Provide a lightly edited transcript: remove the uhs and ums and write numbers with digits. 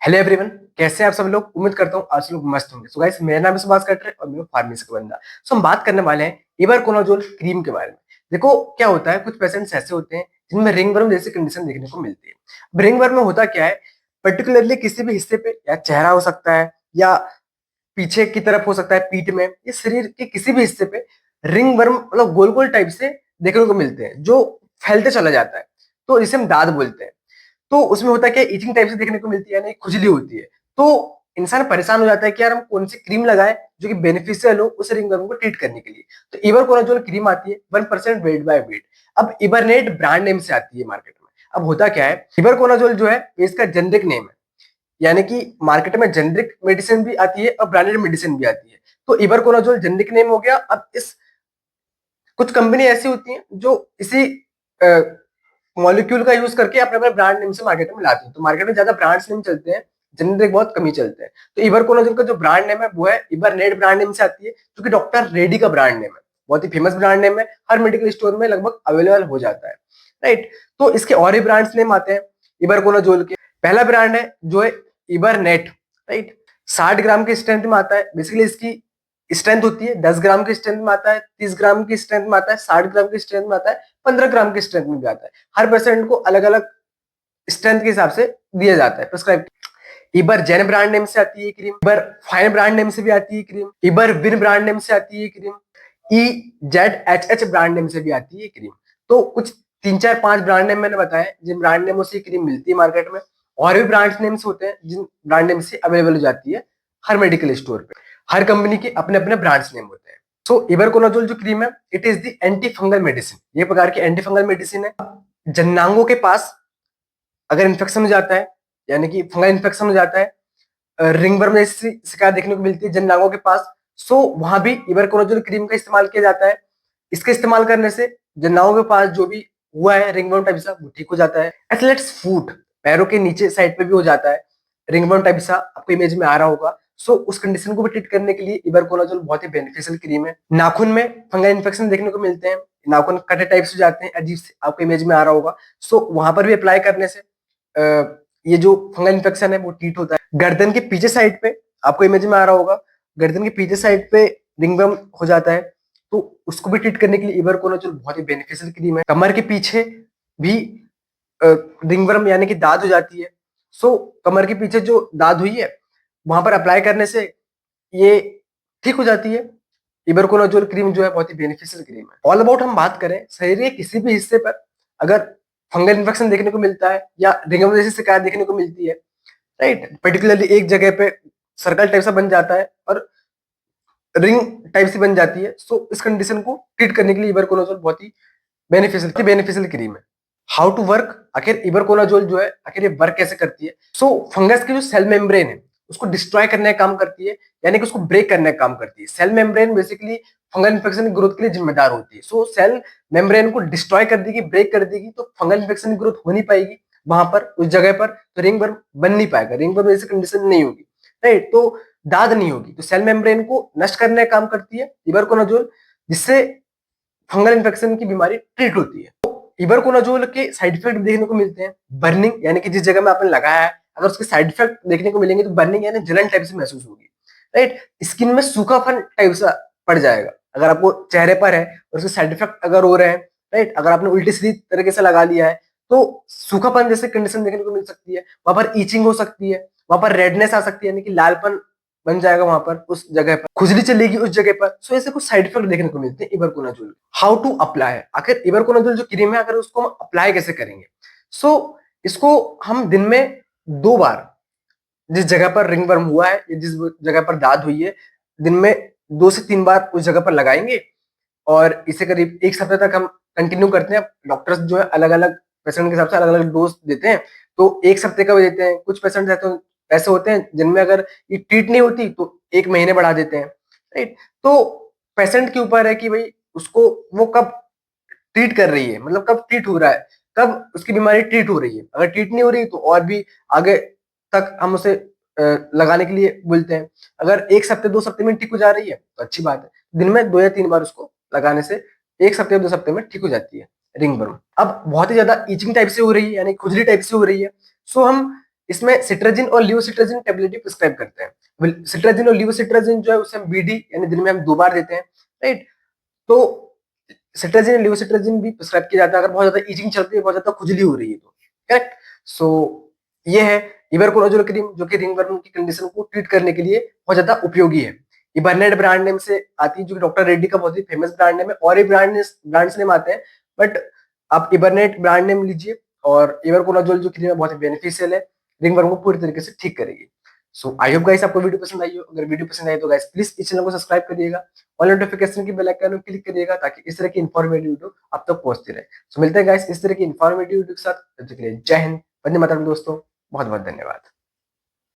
Hello everyone, कैसे हैं आप सब लोग। उम्मीद करता हूँ आप सब लोग मस्त होंगे। सो गाइस, मेरा नाम है सुभाष कटरे और मैं फार्मेसी का बंदा। सो हम बात करने वाले हैं इबरकोनाजोल क्रीम के बारे में। देखो क्या होता है, कुछ पेशेंट्स ऐसे होते हैं जिनमें रिंगवर्म जैसी कंडीशन देखने को मिलती है। अब रिंगवर्म में होता क्या है, पर्टिकुलरली किसी भी हिस्से पे या चेहरा हो सकता है या पीछे की तरफ हो सकता है, पीठ में या शरीर के किसी भी हिस्से पे रिंगवर्म मतलब गोल गोल टाइप से देखने को मिलते हैं जो फैलते चला जाता है। तो इसे हम दाद बोलते हैं। तो उसमें होता है क्या, इचिंग टाइप से देखने को मिलती है, यानी खुजली होती है। तो इंसान परेशान हो जाता है कि यार हम कौन सी क्रीम लगाए जो कि बेनिफिशियल हो उस रिंगवर्म को ट्रीट करने के लिए। तो इबरकोनाजोल क्रीम आती है 1% वेट बाय वेट। अब इबरनेट ब्रांड नेम से आती है मार्केट में। अब होता क्या है, इबरकोनाजोल जो है इसका जेनरिक नेम है, यानी कि मार्केट में जेनरिक मेडिसिन भी आती है और ब्रांडेड मेडिसिन भी आती है। तो इबरकोनाजोल जेनरिक नेम हो गया। अब इस कुछ कंपनी ऐसी होती हैं जो इसी मॉलिक्यूल का यूज करके अपने अपने ब्रांड नेम से मार्केट में लाती है। तो मार्केट में ज्यादा ब्रांड्स नेम चलते हैं, जेनेरिक बहुत कम ही चलते हैं। तो इबरकोनाजोल का जो ब्रांड नेम है वो है इबरनेट ब्रांड नेम से आती है, जो कि डॉक्टर रेड्डी का ब्रांड नेम है। बहुत ही फेमस ब्रांड नेम है, हर मेडिकल स्टोर में लगभग अवेलेबल हो जाता है। राइट। तो इसके और ही ब्रांड्स नेम आते हैं इबरकोनाजोल के। पहला ब्रांड है जो है इबरनेट। राइट। 60 ग्राम की स्ट्रेंथ में आता है। बेसिकली इसकी स्ट्रेंथ होती है 10 ग्राम की स्ट्रेंथ में आता है, 30 ग्राम की स्ट्रेंथ में आता है, 60 ग्राम की स्ट्रेंथ में आता है, 15 ग्राम की स्ट्रेंथ में भी आता है। हर पेशेंट को अलग अलग स्ट्रेंथ के हिसाब से दिया जाता है, प्रिस्क्राइब। इबर जेन ब्रांड नेम से आती है क्रीम, इबर फाइन ब्रांड नेम से भी आती है क्रीम, इबर विन ब्रांड नेम से आती है क्रीम, EZHH ब्रांड नेम से भी आती है क्रीम। तो कुछ 3 4 5 ब्रांड नेम मैंने बताया जिन ब्रांड नेमों से क्रीम मिलती है मार्केट में। और भी ब्रांड नेम्स होते हैं जिन ब्रांड नेम से अवेलेबल हो जाती है हर मेडिकल स्टोर पे। हर कंपनी के अपने अपने ब्रांड्स नेम होते हैं। सो इबरकोनाजोल जो क्रीम है, it is the anti fungal medicine. ये प्रकार की एंटी फंगल मेडिसिन है। जननांगों के पास अगर इन्फेक्शन हो जाता है, यानी कि फंगल इन्फेक्शन हो जाता है, रिंगवर्म जैसी शिकायत देखने को मिलती है जननांगों के पास, सो वहां भी इबरकोनाजोल क्रीम का इस्तेमाल किया जाता है। इसके इस्तेमाल करने से जननांगों के पास जो भी हुआ है रिंगवर्म टाइप सा वो ठीक हो जाता है। एथलेट्स फूट, पैरों के नीचे साइड पे भी हो जाता है रिंगवर्म टाइप सा, आपको इमेज में आ रहा होगा। सो उस कंडीशन को भी ट्रीट करने के लिए इबरकोनाजोल बहुत ही बेनिफिशियल क्रीम है। नाखून में फंगल इन्फेक्शन देखने को मिलते हैं, नाखून कटे टाइप से जाते हैं अजीब से, आपको इमेज में आ रहा होगा। सो वहां पर भी अप्लाई करने से ये जो फंगल इन्फेक्शन है वो ट्रीट होता है। गर्दन के पीछे साइड पे, आपको इमेज में आ रहा होगा, गर्दन के पीछे साइड पे रिंगवर्म हो जाता है, तो उसको भी ट्रीट करने के लिए इबरकोनाजोल बहुत ही बेनिफिशियल क्रीम है। कमर के पीछे भी रिंगवर्म यानी कि दाद हो जाती है, सो कमर के पीछे जो दाद हुई है वहां पर अप्लाई करने से ये ठीक हो जाती है। इबरकोनाजोल क्रीम जो है बहुत ही बेनिफिशियल क्रीम है। ऑल अबाउट हम बात करें, शरीर के किसी भी हिस्से पर अगर फंगल इन्फेक्शन देखने को मिलता है या रिंगवर्म जैसी शिकायत देखने को मिलती है, राइट, पर्टिकुलरली एक जगह पे सर्कल टाइप सा बन जाता है और रिंग टाइप से बन जाती है, सो इस कंडीशन को ट्रीट करने के लिए इबरकोनाजोल बहुत ही बेनिफिशियल क्रीम है। हाउ टू वर्क, आखिर इबरकोनाजोल जो है आखिर ये वर्क कैसे करती है। सो फंगस की जो सेल मेम्ब्रेन है उसको डिस्ट्रॉय करने का काम करती है, यानी कि उसको ब्रेक करने का काम करती है। Cell membrane basically fungal infection की ग्रोथ के लिए जिम्मेदार होती है। सो सेल मेम्ब्रेन को डिस्ट्रॉय कर देगी, ब्रेक कर देगी, तो फंगल इन्फेक्शन की ग्रोथ हो नहीं पाएगी वहां पर, उस जगह पर। तो रिंग वर्म बन नहीं पाएगा, रिंग वर्म जैसी कंडीशन नहीं होगी, राइट। तो दाद नहीं होगी। तो सेल मेम्ब्रेन को नष्ट करने का काम करती है इबरकोनाजोल, जिससे फंगल इन्फेक्शन की बीमारी ट्रीट होती है। इबरकोनाजोल के साइड इफेक्ट देखने को मिलते हैं। बर्निंग, यानी कि जिस जगह में आपने लगाया है अगर उसके साइड इफेक्ट देखने को मिलेंगे तो बर्निंग यानी जलन टाइप से महसूस होगी, राइट। स्किन में सूखापन टाइप सा पड़ जाएगा अगर आपको चेहरे पर है और उसके साइड इफेक्ट अगर हो रहे हैं, राइट। अगर आपने उल्टी सीधी तरीके से लगा लिया है तो सूखापन जैसे कंडीशन देखने को मिल सकती है। वहां पर ईचिंग हो सकती है, वहां पर रेडनेस आ सकती है, यानी कि लालपन बन जाएगा वहां पर, उस जगह पर खुजली चलेगी उस जगह पर। सो ऐसे कुछ साइड इफेक्ट देखने को मिलते हैं इबरकोनाजोल। हाउ टू अप्लाई, आखिर इबरकोनाजोल जो क्रीम है अगर उसको हम अप्लाई कैसे करेंगे। सो इसको हम दिन में 2 बार, जिस जगह पर रिंगवर्म हुआ है या जिस जगह पर दाद हुई है, दिन में 2 से 3 बार उस जगह पर लगाएंगे। और इसे करीब 1 सप्ताह तक हम कंटिन्यू करते हैं। डॉक्टर्स जो है अलग अलग पेशेंट के हिसाब से अलग अलग डोज देते हैं, तो 1 सप्ताह का भी देते हैं। कुछ पेशेंट ऐसे होते हैं जिनमें अगर ये ट्रीट नहीं होती तो 1 महीने बढ़ा देते हैं, राइट। तो पेशेंट के ऊपर है कि भाई उसको वो कब ट्रीट कर रही है, मतलब कब ट्रीट हो रहा है, कब उसकी बीमारी ट्रीट हो रही है। अगर ट्रीट नहीं हो रही तो और भी आगे तक हम उसे लगाने के लिए बोलते हैं। अगर 1 सप्ताह 2 सप्ताह में ठीक हो जा रही है तो अच्छी बात है, दिन में 2 या 3 बार उसको लगाने से 1 सप्ताह 2 सप्ताह में ठीक हो जाती है रिंग बर्न। अब बहुत ही ज्यादा ईचिंग टाइप से हो रही है, यानी खुजली टाइप से हो रही है, सो हम इसमें सिट्राजिन और लियोसिट्राजिन टेबलेट प्रिस्क्राइब करते हैं। सिट्राजिन और लियोसिट्राजिन जो है उसे हम बीडी यानी दिन में हम 2 बार देते हैं, राइट? तो सिट्राजिन, लियोसिट्राजिन भी प्रिस्क्राइब किया जाता है अगर बहुत ज्यादा इचिंग चल रही है, बहुत ज्यादा खुजली हो रही है तो, करेक्ट? सो ये है इबरकोलोजोल क्रीम, जो कि रिंगवर्म की कंडीशन को ट्रीट करने के लिए बहुत ज्यादा उपयोगी है। इबरनेट ब्रांड नेम से आती है, जो कि डॉक्टर रेड्डी का बहुत ही फेमस ब्रांड नेम है, और भी ब्रांड्स नेम आते हैं, बट आप इबरनेट ब्रांड नेम लीजिए। और इबरकोलोजोल जो क्रीम है बहुत ही बेनिफिशियल है, रिंगवर्म को पूरी तरीके से ठीक करेगी। सो आई होप गाइस आपको वीडियो पसंद आई हो। अगर वीडियो पसंद आई तो गाइस प्लीज इस चैनल को सब्सक्राइब करिएगा, ऑल नोटिफिकेशन की बेल आइकन को क्लिक करिएगा, ताकि इस तरह की इंफॉर्मेटिव वीडियो आप तक पहुंचती रहे। सो मिलते हैं गाइस इस तरह की इंफॉर्मेटिव वीडियो के साथ, तब तक के लिए जय हिंद, वंदे मातरम दोस्तों, बहुत बहुत धन्यवाद।